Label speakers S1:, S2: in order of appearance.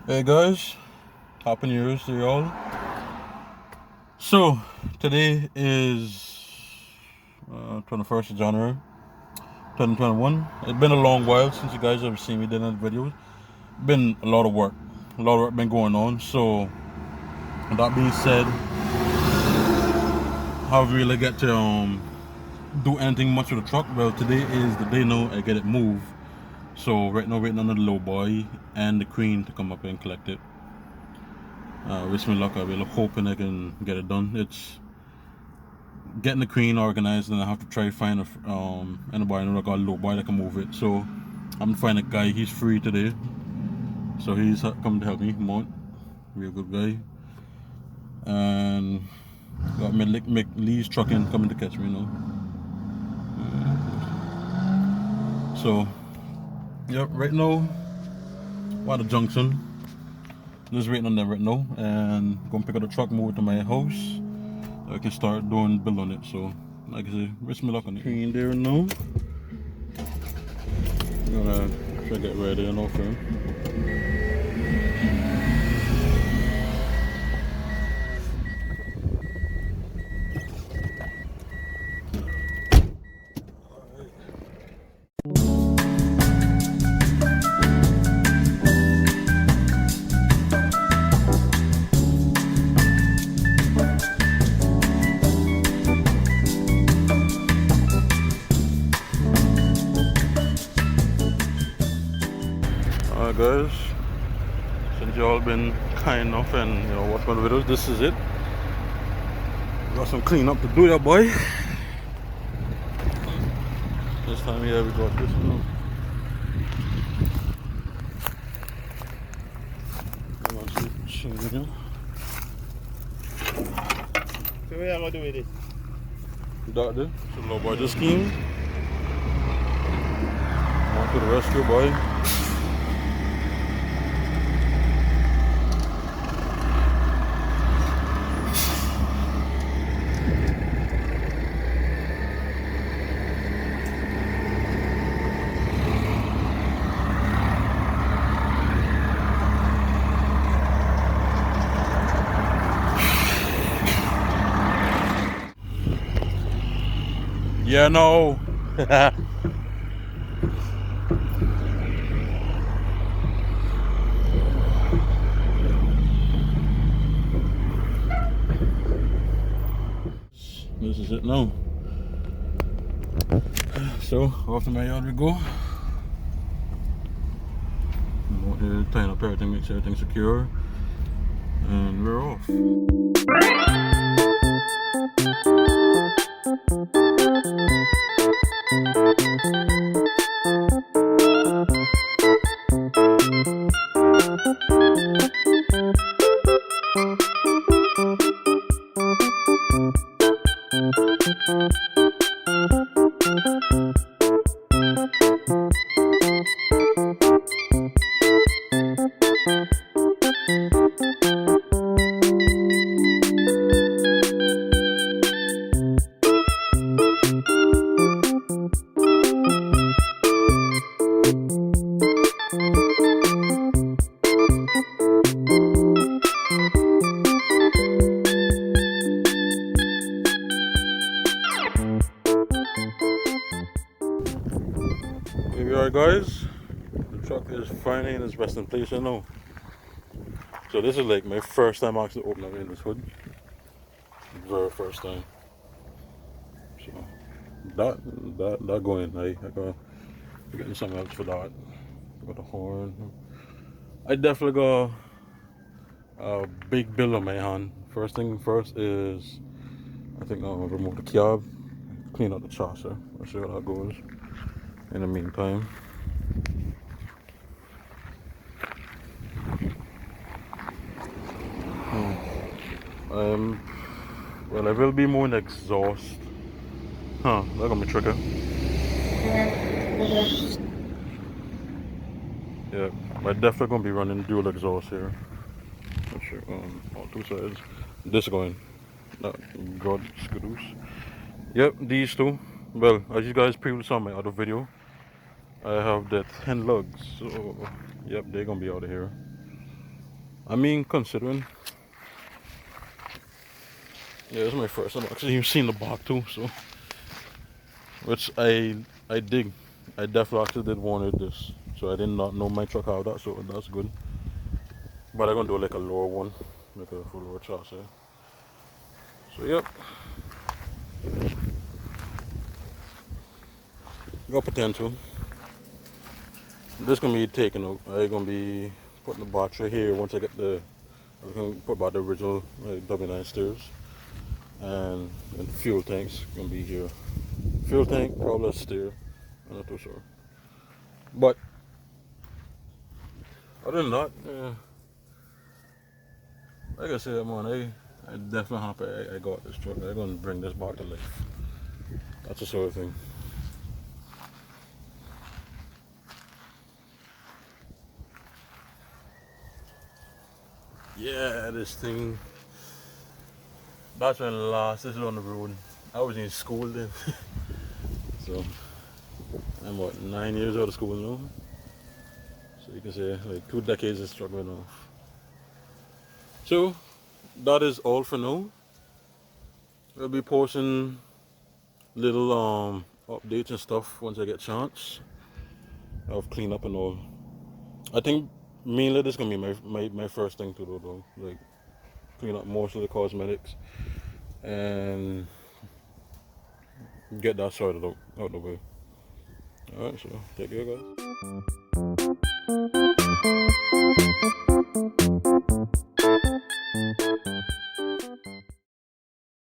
S1: Hey guys, happy New Year's to y'all. So today is 21st of January 2021. It's been a long while since you guys have seen me doing any videos. Been a lot of work been going on. So that being said, haven't really get to do anything much with the truck. Well, today is the day now I get it moved. So right now waiting on the low boy and the crane to come up and collect it. Wish me luck. I'm really hoping I can get it done. It's getting the crane organized, and I have to try to find anybody that got a low boy that can move it. So I'm gonna find a guy. He's free today, so he's come to help me. Mount, real good guy, and got make Lee's trucking coming to catch me now. So yep, right now we're at the junction. Just waiting on them right now, and gonna pick up the truck, move it to my house. I can start build on it. So like I said, wish me luck on it. Crane there now. I'm gonna try to get ready and off him. Alright guys, since y'all been kind enough and watch my videos, this is it. Got some cleanup to do, yeah boy. This time here we got this one.
S2: So what am I doing with this?
S1: That there, so little boy just came. On to the rescue, boy. Yeah, no. This is it now. So off to my yard we go. I'm out here tying up everything, make sure everything's secure, and we're off. Here we are guys, the truck is finally in its resting place now. So this is like my first time actually opening up this hood. Very first time. So that going, I got getting something else for that. Got the horn. I definitely got a big bill on my hand. First thing first is I think I'll remove the cab, clean up the chassis. I'll see how that goes. In the meantime, well, I will be moving the exhaust. That's gonna be tricky. Yeah, I'm definitely gonna be running dual exhaust here. Not sure, on two sides. This going. God screws. Yep, these two. Well, as you guys previously saw in my other video, I have that 10 lugs, so yep, they're gonna be out of here. I mean, considering, yeah, it's my first time actually you've seen the bark too, so which I dig. I definitely actually did wanted this, so I did not know my truck had that, so that's good. But I'm gonna do like a lower one, like a full lower chassis. So yep, got potential. This gonna be taken out. I'm gonna be putting the battery here once I get the. I'm gonna put about the original W9 steers, and fuel tanks gonna be here. Fuel tank, probably a steer. I'm not too sure. But other than that, like I said, man, I definitely happy I got this truck. I'm gonna bring this back to life. That's the sort of thing. Yeah, this thing. That's when last this is on the road. I was in school then. So I'm what 9 years out of school now. So you can say like 2 decades of struggling off. So that is all for now. We'll be posting little updates and stuff once I get a chance of clean up and all. I think mainly this is gonna be my first thing to do though. Like clean up most of the cosmetics and get that sorted out the way. Alright, so take care guys.